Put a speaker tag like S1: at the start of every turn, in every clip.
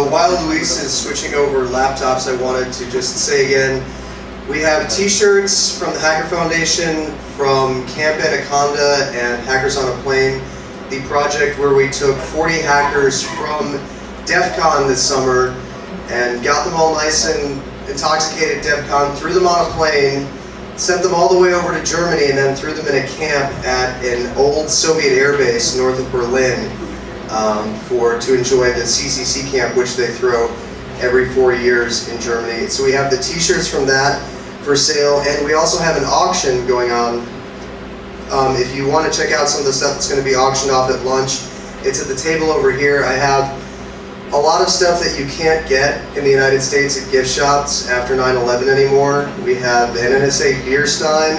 S1: While Luis is switching over laptops, I wanted to just say again, we have t-shirts from the Hacker Foundation, from Camp Anaconda and Hackers on a Plane, the project where we took 40 hackers from DEF CON this summer and got them all nice and intoxicated at DEF CON, threw them on a plane, sent them all the way over to Germany, and then threw them in a camp at an old Soviet airbase north of Berlin to enjoy the CCC camp, which they throw every 4 years in Germany. So we have the t-shirts from that for sale, and we also have an auction going on. If you want to check out some of the stuff that's going to be auctioned off at lunch, it's at the table over here. I have a lot of stuff that you can't get in the United States at gift shops after 9/11 anymore. We have an NSA beer stein,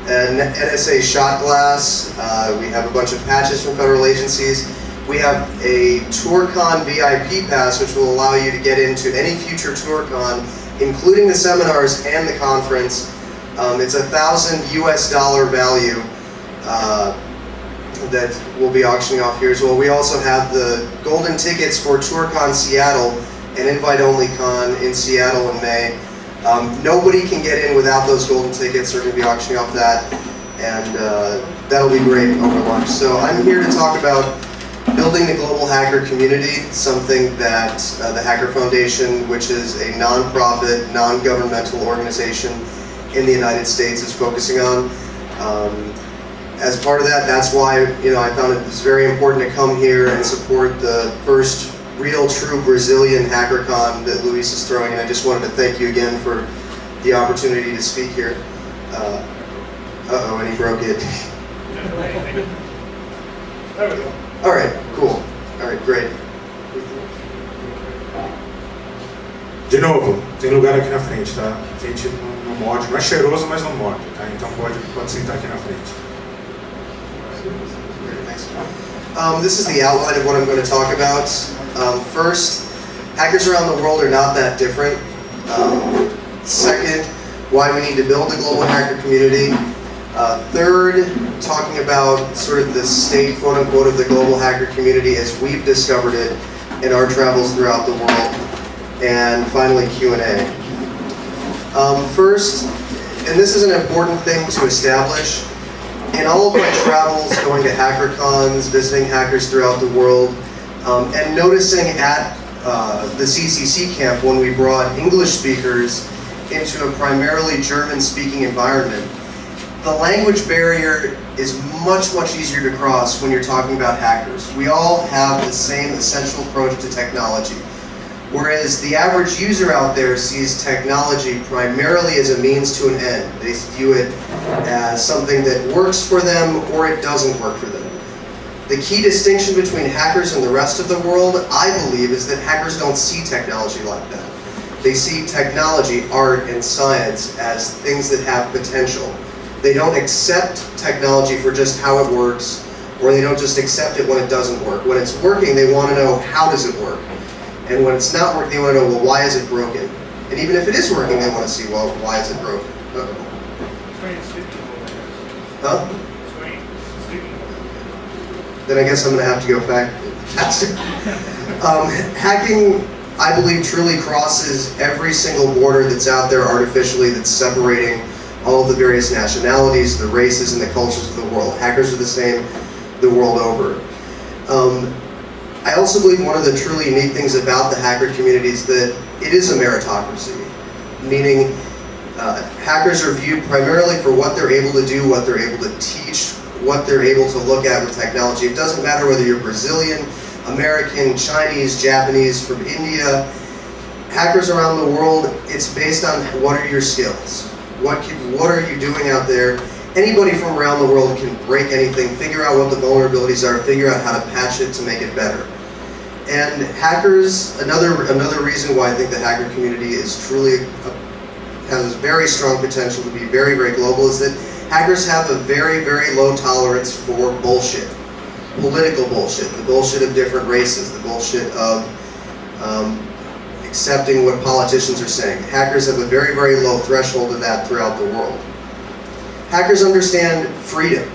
S1: an NSA shot glass, we have a bunch of patches from federal agencies. We have a TourCon VIP pass, which will allow you to get into any future TourCon, including the seminars and the conference. It's $1,000 US value that we'll be auctioning off here as well. We also have the golden tickets for TourCon Seattle, an invite-only con in Seattle in May. Nobody can get in without those golden tickets. We're going to be auctioning off that, and that'll be great over lunch. So I'm here to talk about building the global hacker community, something that the Hacker Foundation, which is a non-profit, non-governmental organization in the United States, is focusing on. As part of that, that's why I found it was very important to come here and support the first real, true Brazilian HackerCon that Luis is throwing, and I just wanted to thank you again for the opportunity to speak here. Uh-oh, and he broke it.
S2: There we go.
S1: All right, cool. All right, great.
S3: De novo, tem lugar aqui na frente, tá? A gente não morde, não é cheiroso, mas não morde, tá? Então pode sentar aqui na frente.
S1: This is the outline of what I'm going to talk about. First, hackers around the world are not that different. Second, why we need to build a global hacker community. Third, talking about sort of the state, quote unquote, of the global hacker community as we've discovered it in our travels throughout the world. And finally, Q&A. First, and this is an important thing to establish, in all of my travels, going to HackerCons, visiting hackers throughout the world, and noticing at the CCC camp when we brought English speakers into a primarily German-speaking environment, the language barrier is much, much easier to cross when you're talking about hackers. We all have the same essential approach to technology. Whereas the average user out there sees technology primarily as a means to an end. They view it as something that works for them or it doesn't work for them. The key distinction between hackers and the rest of the world, I believe, is that hackers don't see technology like that. They see technology, art, and science as things that have potential. They don't accept technology for just how it works, or they don't just accept it when it doesn't work. When it's working, they want to know, how does it work? And when it's not working, they want to know, well, why is it broken? And even if it is working, they want to see, well, why is it broken? Uh-oh. Huh? Then I guess I'm going to have to go faster. Hacking, I believe, truly crosses every single border that's out there artificially that's separating all of the various nationalities, the races, and the cultures of the world. Hackers are the same the world over. I also believe one of the truly unique things about the hacker community is that it is a meritocracy, meaning hackers are viewed primarily for what they're able to do, what they're able to teach, what they're able to look at with technology. It doesn't matter whether you're Brazilian, American, Chinese, Japanese, from India. Hackers around the world, it's based on what are your skills? What are you doing out there? Anybody from around the world can break anything, figure out what the vulnerabilities are, figure out how to patch it to make it better. And hackers, another reason why I think the hacker community is truly has very strong potential to be very, very global is that hackers have a very, very low tolerance for bullshit. Political bullshit, the bullshit of different races, the bullshit of accepting what politicians are saying. Hackers have a very, very low threshold of that throughout the world. Hackers understand freedom.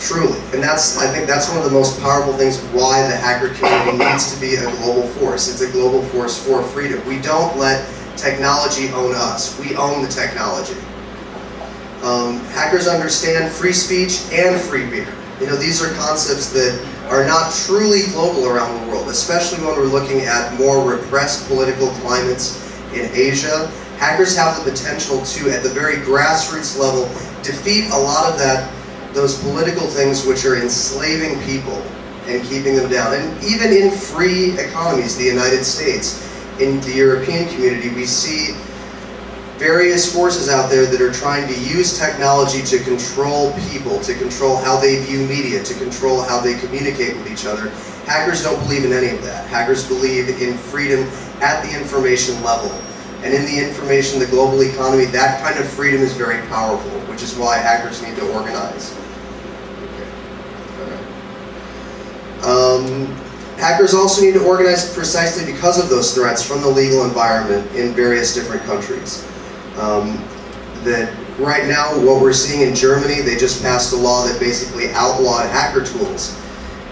S1: Truly, and I think that's one of the most powerful things of why the hacker community needs to be a global force. It's a global force for freedom. We don't let technology own us. We own the technology. Hackers understand free speech and free beer. You know, these are concepts that are not truly global around the world, especially when we're looking at more repressed political climates in Asia. Hackers have the potential to, at the very grassroots level, defeat a lot of those political things which are enslaving people and keeping them down. And even in free economies, the United States, in the European community, we see various forces out there that are trying to use technology to control people, to control how they view media, to control how they communicate with each other. Hackers don't believe in any of that. Hackers believe in freedom at the information level. And in the information, the global economy, that kind of freedom is very powerful, which is why hackers need to organize. Hackers also need to organize precisely because of those threats from the legal environment in various different countries. That right now, what we're seeing in Germany, they just passed a law that basically outlawed hacker tools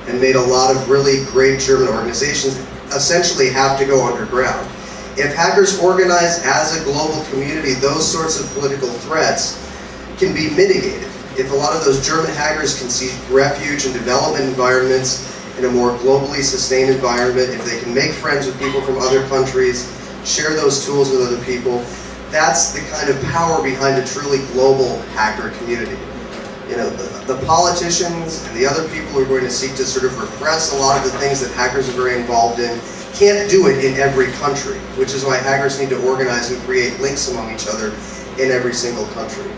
S1: and made a lot of really great German organizations essentially have to go underground. If hackers organize as a global community, those sorts of political threats can be mitigated. If a lot of those German hackers can seek refuge in development environments, in a more globally sustained environment, if they can make friends with people from other countries, share those tools with other people, that's the kind of power behind a truly global hacker community. You know, the politicians and the other people who are going to seek to sort of repress a lot of the things that hackers are very involved in can't do it in every country, which is why hackers need to organize and create links among each other in every single country.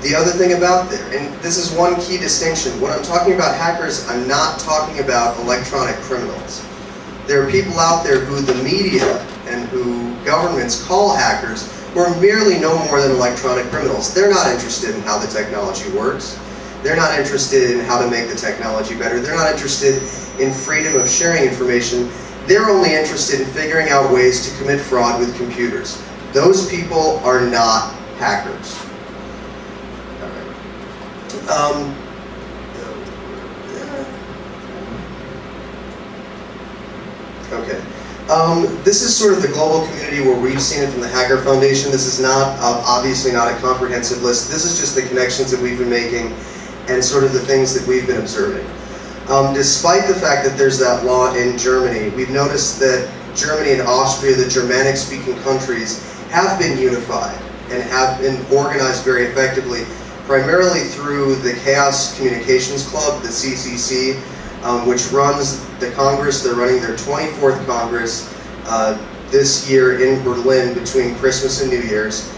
S1: The other thing about there, and this is one key distinction, when I'm talking about hackers, I'm not talking about electronic criminals. There are people out there who the media and who governments call hackers who are merely no more than electronic criminals. They're not interested in how the technology works. They're not interested in how to make the technology better. They're not interested in freedom of sharing information. They're only interested in figuring out ways to commit fraud with computers. Those people are not hackers. Okay. This is sort of the global community where we've seen it from the Hacker Foundation. This is not, obviously not a comprehensive list. This is just the connections that we've been making and sort of the things that we've been observing. Despite the fact that there's that law in Germany, we've noticed that Germany and Austria, the Germanic-speaking countries, have been unified and have been organized very effectively, primarily through the Chaos Communications Club, the CCC, which runs the Congress. They're running their 24th Congress this year in Berlin between Christmas and New Year's.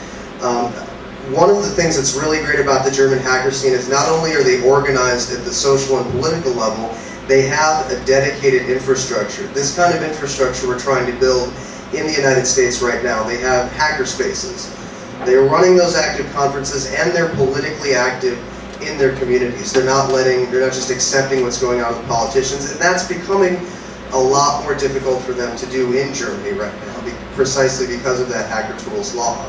S1: One of the things that's really great about the German hacker scene is not only are they organized at the social and political level, they have a dedicated infrastructure. This kind of infrastructure we're trying to build in the United States right now. They have hacker spaces. They're running those active conferences and they're politically active in their communities. They're not just accepting what's going on with politicians, and that's becoming a lot more difficult for them to do in Germany right now, precisely because of that hacker tools law.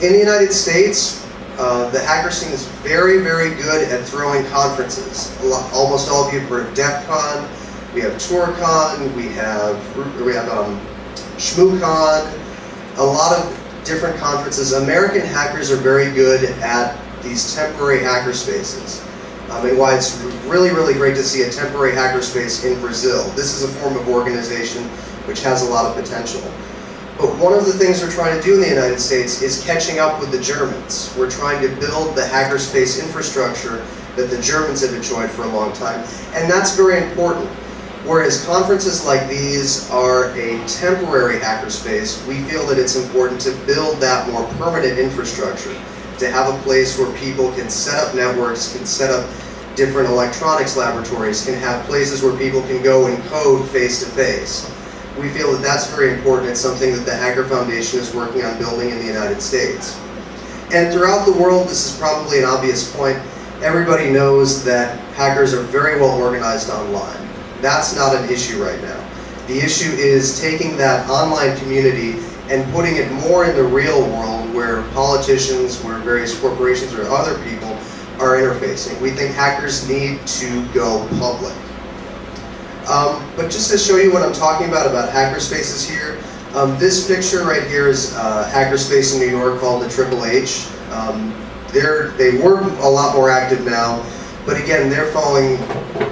S1: In the United States, the hacker scene is very, very good at throwing conferences. Almost all of you have heard of DEF CON, we have TourCon, we have ShMoCon, a lot of different conferences. American hackers are very good at these temporary hacker spaces. And why it's really, really great to see a temporary hacker space in Brazil. This is a form of organization which has a lot of potential. But one of the things we're trying to do in the United States is catching up with the Germans. We're trying to build the hackerspace infrastructure that the Germans have enjoyed for a long time. And that's very important. Whereas conferences like these are a temporary hackerspace, we feel that it's important to build that more permanent infrastructure, to have a place where people can set up networks, can set up different electronics laboratories, can have places where people can go and code face to face. We feel that that's very important. It's something that the Hacker Foundation is working on building in the United States. And throughout the world, this is probably an obvious point, everybody knows that hackers are very well organized online. That's not an issue right now. The issue is taking that online community and putting it more in the real world where politicians, where various corporations or other people our interfacing. We think hackers need to go public. But just to show you what I'm talking about hackerspaces here, this picture right here is a hackerspace in New York called the Triple H. They were a lot more active now, but again, they're falling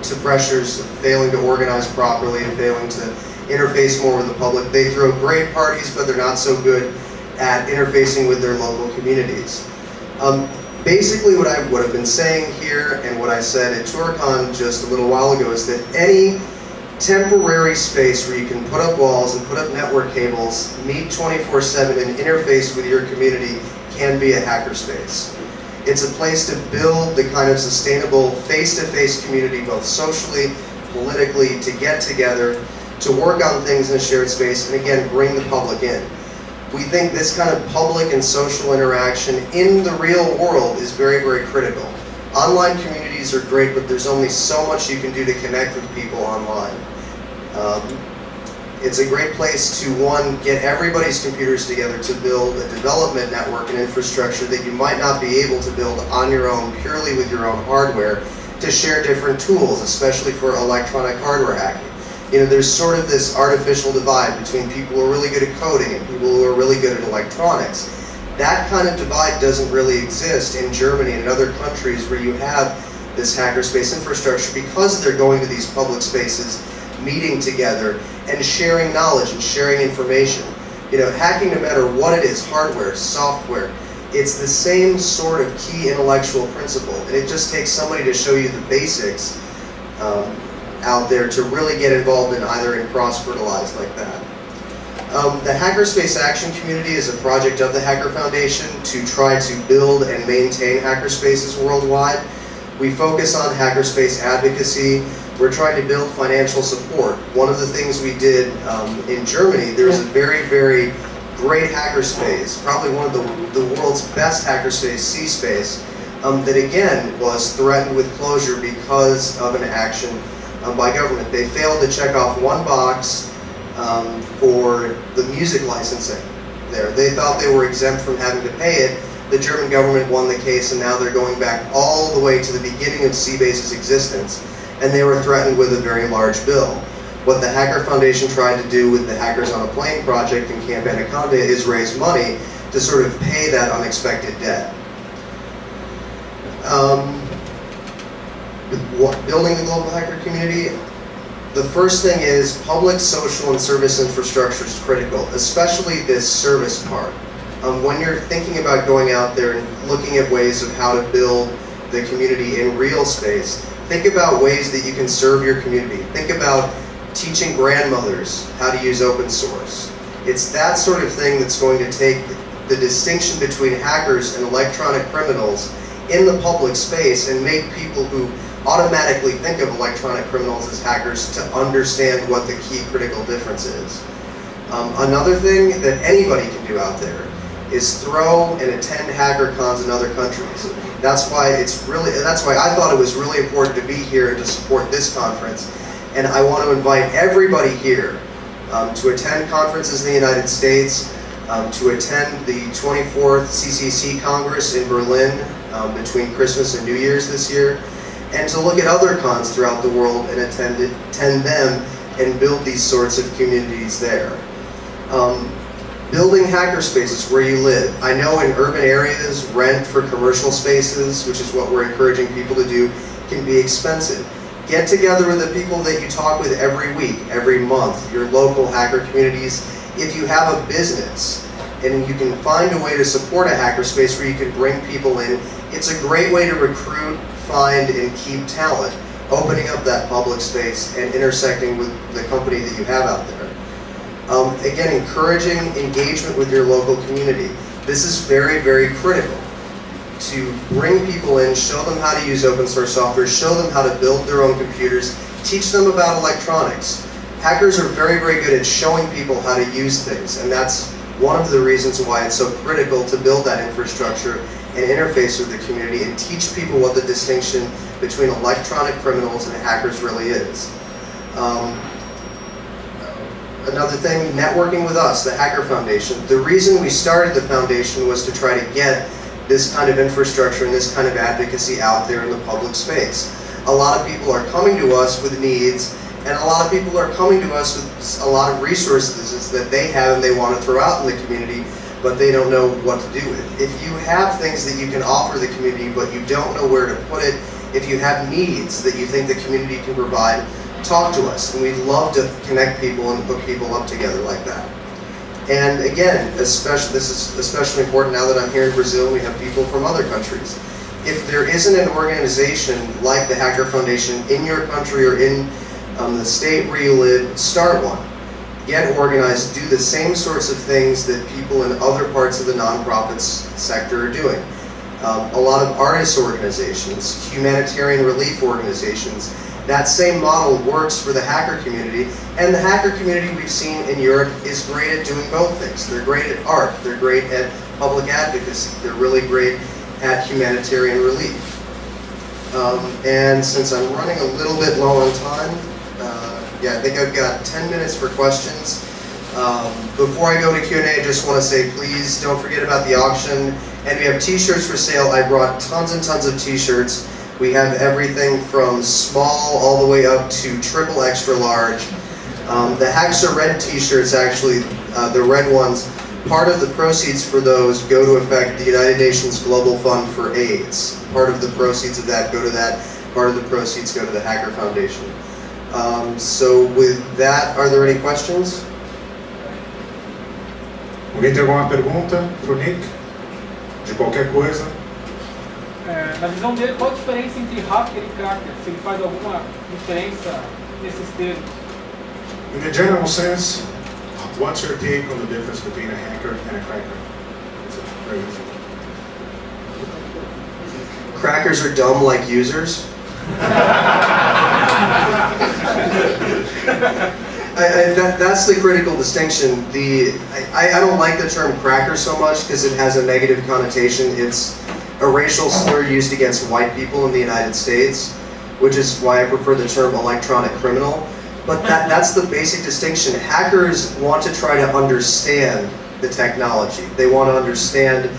S1: to pressures, failing to organize properly and failing to interface more with the public. They throw great parties, but they're not so good at interfacing with their local communities. Basically what I've been saying here and what I said at TourCon just a little while ago is that any temporary space where you can put up walls and put up network cables, meet 24/7 and interface with your community can be a hackerspace. It's a place to build the kind of sustainable face-to-face community, both socially, politically, to get together, to work on things in a shared space, and again, bring the public in. We think this kind of public and social interaction in the real world is very, very critical. Online communities are great, but there's only so much you can do to connect with people online. It's a great place to, one, get everybody's computers together to build a development network and infrastructure that you might not be able to build on your own, purely with your own hardware, to share different tools, especially for electronic hardware hacking. You know, there's sort of this artificial divide between people who are really good at coding and people who are really good at electronics. That kind of divide doesn't really exist in Germany and in other countries where you have this hackerspace infrastructure because they're going to these public spaces, meeting together, and sharing knowledge and sharing information. You know, hacking, no matter what it is, hardware, software, it's the same sort of key intellectual principle, and it just takes somebody to show you the basics out there to really get involved in either in cross-fertilize like that. The Hackerspace Action Community is a project of the Hacker Foundation to try to build and maintain hackerspaces worldwide. We focus on hackerspace advocacy. We're trying to build financial support. One of the things we did in Germany, there's a very, very great hackerspace, probably one of the world's best hackerspace, C-Space, that again was threatened with closure because of an action by government. They failed to check off one box for the music licensing there. They thought they were exempt from having to pay it. The German government won the case, and now they're going back all the way to the beginning of C-Base's existence, and they were threatened with a very large bill. What the Hacker Foundation tried to do with the Hackers on a Plane project in Camp Anaconda is raise money to sort of pay that unexpected debt. Building the global hacker community, the first thing is public, social, and service infrastructure is critical, especially this service part. When you're thinking about going out there and looking at ways of how to build the community in real space, think about ways that you can serve your community. Think about teaching grandmothers how to use open source. It's that sort of thing that's going to take the distinction between hackers and electronic criminals in the public space and make people who automatically think of electronic criminals as hackers to understand what the key critical difference is. Another thing that anybody can do out there is throw and attend hacker cons in other countries. That's why I thought it was really important to be here and to support this conference. And I want to invite everybody here to attend conferences in the United States, to attend the 24th CCC Congress in Berlin between Christmas and New Year's this year, and to look at other cons throughout the world and attend them and build these sorts of communities there. Building hacker spaces where you live. I know in urban areas, rent for commercial spaces, which is what we're encouraging people to do, can be expensive. Get together with the people that you talk with every week, every month, your local hacker communities. If you have a business and you can find a way to support a hackerspace where you can bring people in, it's a great way to recruit, find, and keep talent, opening up that public space and intersecting with the company that you have out there. Again, encouraging engagement with your local community. This is very, very critical to bring people in, show them how to use open source software, show them how to build their own computers, teach them about electronics. Hackers are very, very good at showing people how to use things, and that's one of the reasons why it's so critical to build that infrastructure and interface with the community and teach people what the distinction between electronic criminals and hackers really is. Another thing, networking with us, the Hacker Foundation. The reason we started the foundation was to try to get this kind of infrastructure and this kind of advocacy out there in the public space. A lot of people are coming to us with needs, and a lot of people are coming to us with a lot of resources that they have and they want to throw out in the community, but they don't know what to do with. If you have things that you can offer the community, but you don't know where to put it, if you have needs that you think the community can provide, talk to us, and we'd love to connect people and hook people up together like that. And again, this is especially important now that I'm here in Brazil and we have people from other countries. If there isn't an organization like the Hacker Foundation in your country or in the state where you live, start one. Get organized, do the same sorts of things that people in other parts of the nonprofits sector are doing. A lot of artist organizations, humanitarian relief organizations, that same model works for the hacker community, and the hacker community we've seen in Europe is great at doing both things. They're great at art, they're great at public advocacy, they're really great at humanitarian relief. And since I'm running a little bit low on time, I think I've got 10 minutes for questions. Before I go to Q&A, I just want to say please don't forget about the auction. And we have t-shirts for sale. I brought tons and tons of t-shirts. We have everything from small all the way up to triple extra large. The Haxa Red t-shirts, actually, the red ones, part of the proceeds for those go to affect the United Nations Global Fund for AIDS. Part of the proceeds of that go to that, part of the proceeds go to the Hacker Foundation. So with that, are there any questions?
S3: Alguém tem alguma pergunta pro Nick? De qualquer coisa?
S2: Na visão dele, qual a diferença entre hacker e cracker? Se ele faz alguma diferença nesses termos?
S3: In a general sense, what's your take on the difference between a hacker and a cracker? It's very easy.
S1: Crackers are dumb like users. That's the critical distinction. I don't like the term cracker so much because it has a negative connotation. It's a racial slur used against white people in the United States, which is why I prefer the term electronic criminal. But that's the basic distinction. Hackers want to try to understand the technology. They want to understand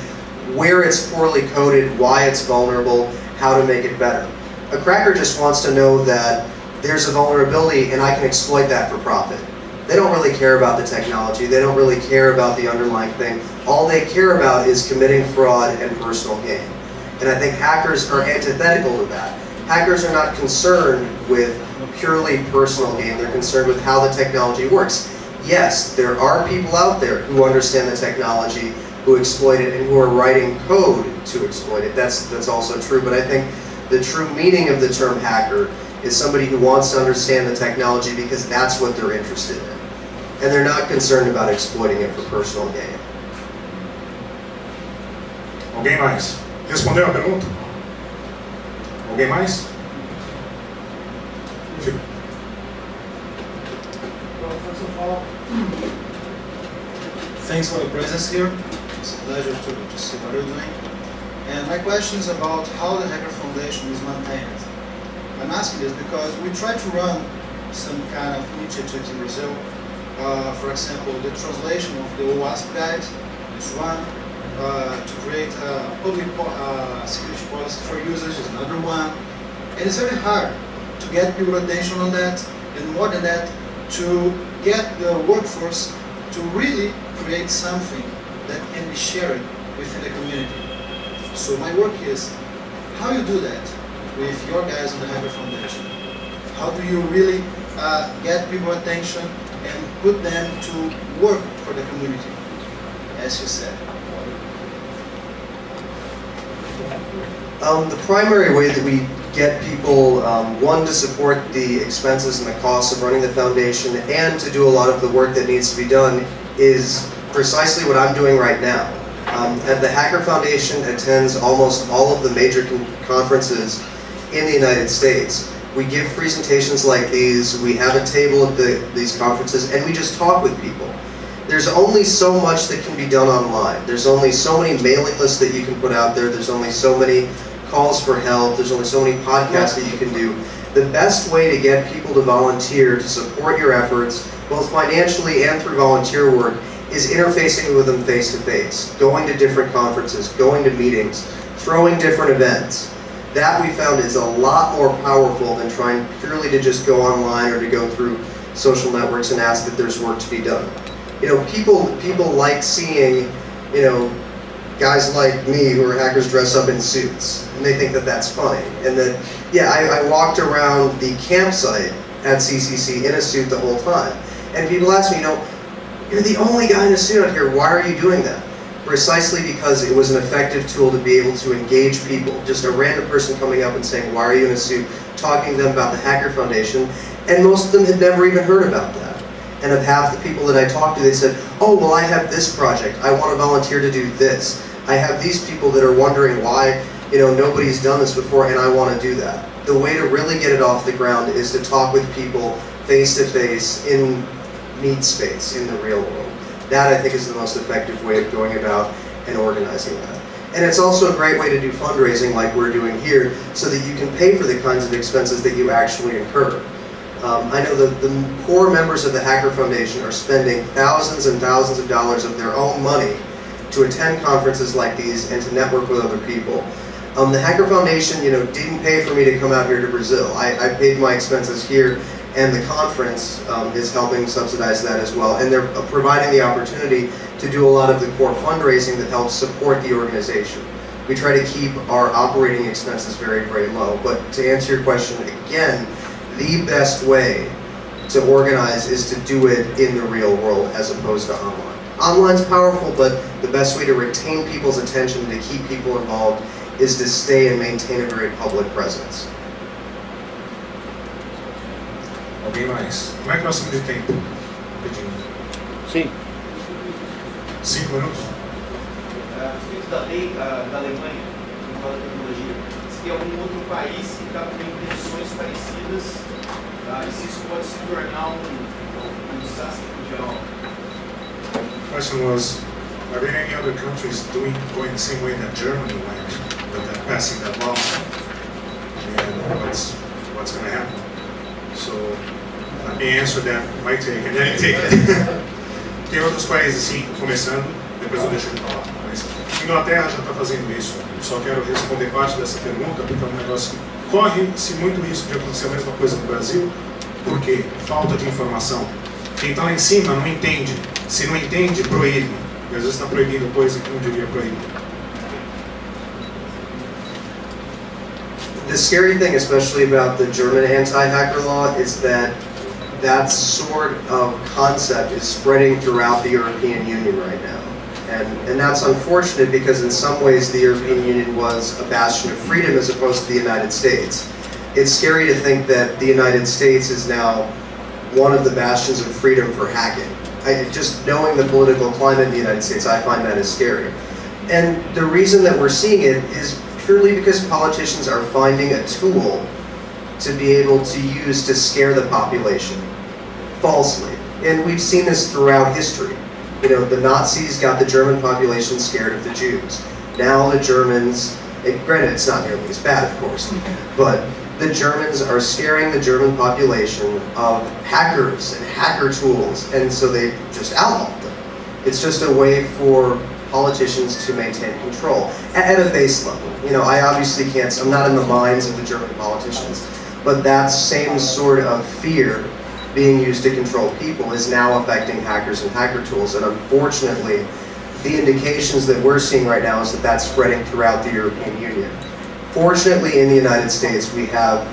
S1: where it's poorly coded, why it's vulnerable, how to make it better. A cracker just wants to know that there's a vulnerability and I can exploit that for profit. They don't really care about the technology. They don't really care about the underlying thing. All they care about is committing fraud and personal gain. And I think hackers are antithetical to that. Hackers are not concerned with purely personal gain. They're concerned with how the technology works. Yes, there are people out there who understand the technology, who exploit it, and who are writing code to exploit it. That's also true. But I think the true meaning of the term hacker is somebody who wants to understand the technology because that's what they're interested in. And they're not concerned about exploiting it for personal gain.
S3: Alguém mais? Respondeu a pergunta? Alguém mais? Fico.
S4: Well, first of all, thanks for the presence here. It's a pleasure to see what you're doing. And my question is about how the Hacker Foundation is maintained. I'm asking this because we try to run some kind of initiatives in Brazil. For example, the translation of the OWASP guide is one. To create a public security policy for users is another one. And it's very hard to get people's attention on that, and more than that, to get the workforce to really create something that can be shared within the community. So my work is, how you do that with your guys in the Hacker Foundation? How do you really get people's attention and put them to work for the community, as you said?
S1: The primary way that we get people, one, to support the expenses and the costs of running the foundation and to do a lot of the work that needs to be done is precisely what I'm doing right now. The Hacker Foundation attends almost all of the major conferences in the United States. We give presentations like these, we have a table at these conferences, and we just talk with people. There's only so much that can be done online. There's only so many mailing lists that you can put out there. There's only so many calls for help. There's only so many podcasts that you can do. The best way to get people to volunteer, to support your efforts, both financially and through volunteer work, is interfacing with them face to face, going to different conferences, going to meetings, throwing different events. That we found is a lot more powerful than trying purely to just go online or to go through social networks and ask that there's work to be done. You know, people like seeing, you know, guys like me who are hackers dress up in suits, and they think that that's funny. And that, yeah, I walked around the campsite at CCC in a suit the whole time, and people ask me, you know, you're the only guy in a suit out here, why are you doing that? Precisely because it was an effective tool to be able to engage people. Just a random person coming up and saying, why are you in a suit? Talking to them about the Hacker Foundation, and most of them had never even heard about that. And of half the people that I talked to, they said, oh, well, I have this project. I want to volunteer to do this. I have these people that are wondering why, you know, nobody's done this before, and I want to do that. The way to really get it off the ground is to talk with people face to face in meet space, in the real world. That, I think, is the most effective way of going about and organizing that. And it's also a great way to do fundraising like we're doing here, so that you can pay for the kinds of expenses that you actually incur. I know the core members of the Hacker Foundation are spending thousands and thousands of dollars of their own money to attend conferences like these and to network with other people. The Hacker Foundation, you know, didn't pay for me to come out here to Brazil. I paid my expenses here, and the conference is helping subsidize that as well. And they're providing the opportunity to do a lot of the core fundraising that helps support the organization. We try to keep our operating expenses very, very low. But to answer your question again, the best way to organize is to do it in the real world as opposed to online. Online's powerful, but the best way to retain people's attention, to keep people involved, is to stay and maintain a very public presence.
S3: Alguém mais? Como é que nós estamos de tempo? Pedindo.
S5: Sim.
S3: 5 minutos?
S6: A respeito da lei da Alemanha, que fala da tecnologia, se tem algum outro país que está com intenções parecidas, e se isso pode se tornar um desastre mundial?
S3: The question was, are there any other countries going the same way that Germany went, with that, passing that law? And what's going to happen? So, let me answer that, my take, and then you take it. Tem outros países, sim, começando, depois eu deixo ele falar. Mas a Inglaterra já está fazendo isso. Eu só quero responder parte dessa pergunta, porque é um negócio que corre-se muito risco de acontecer a mesma coisa no Brasil. Por quê? Falta de informação. Quem está lá em cima não entende. Se não entende, proíbe. E às vezes está proibindo coisa que não devia proibir.
S1: The scary thing, especially about the German anti-hacker law, is that that sort of concept is spreading throughout the European Union right now. And that's unfortunate because in some ways the European Union was a bastion of freedom as opposed to the United States. It's scary to think that the United States is now one of the bastions of freedom for hacking. Just knowing the political climate in the United States, I find that is scary. And the reason that we're seeing it is purely because politicians are finding a tool to be able to use to scare the population, falsely. And we've seen this throughout history. You know, the Nazis got the German population scared of the Jews. Now the Germans, granted it's not nearly as bad of course, but the Germans are scaring the German population of hackers and hacker tools, and so they just outlawed them. It's just a way for politicians to maintain control at a base level. You know, I obviously can't, I'm not in the minds of the German politicians, but that same sort of fear being used to control people is now affecting hackers and hacker tools, and unfortunately, the indications that we're seeing right now is that that's spreading throughout the European Union. Fortunately, in the United States, we have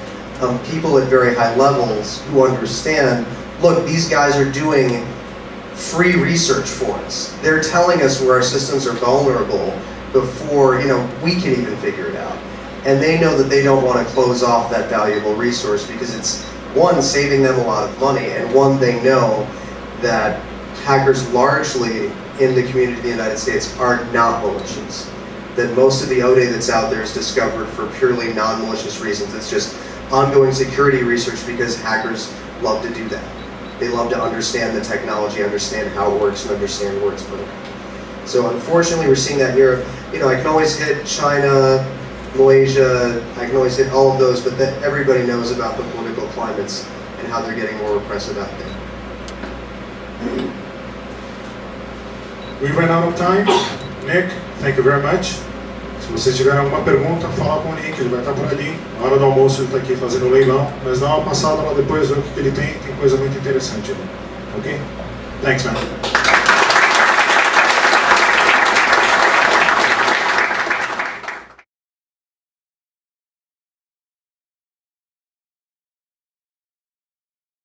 S1: people at very high levels who understand, look, these guys are doing free research for us. They're telling us where our systems are vulnerable before, you know, we can even figure it out. And they know that they don't want to close off that valuable resource because it's, one, saving them a lot of money, and one, they know that hackers largely in the community of the United States are not malicious. That most of the ODA that's out there is discovered for purely non-malicious reasons. It's just ongoing security research because hackers love to do that. They love to understand the technology, understand how it works, and understand where it's put. So unfortunately, we're seeing that in Europe. You know, I can always hit China, Malaysia, I can always hit all of those, but then everybody knows about the political climates and how they're getting more repressive out there.
S3: We ran out of time. Nick, thank you very much. Se vocês tiverem alguma pergunta, fala com o Nick, ele vai estar por ali. Na hora do almoço ele está aqui fazendo o leilão, mas dá uma passada lá depois, ver o que ele tem coisa muito interessante ali. Ok? Thanks, man.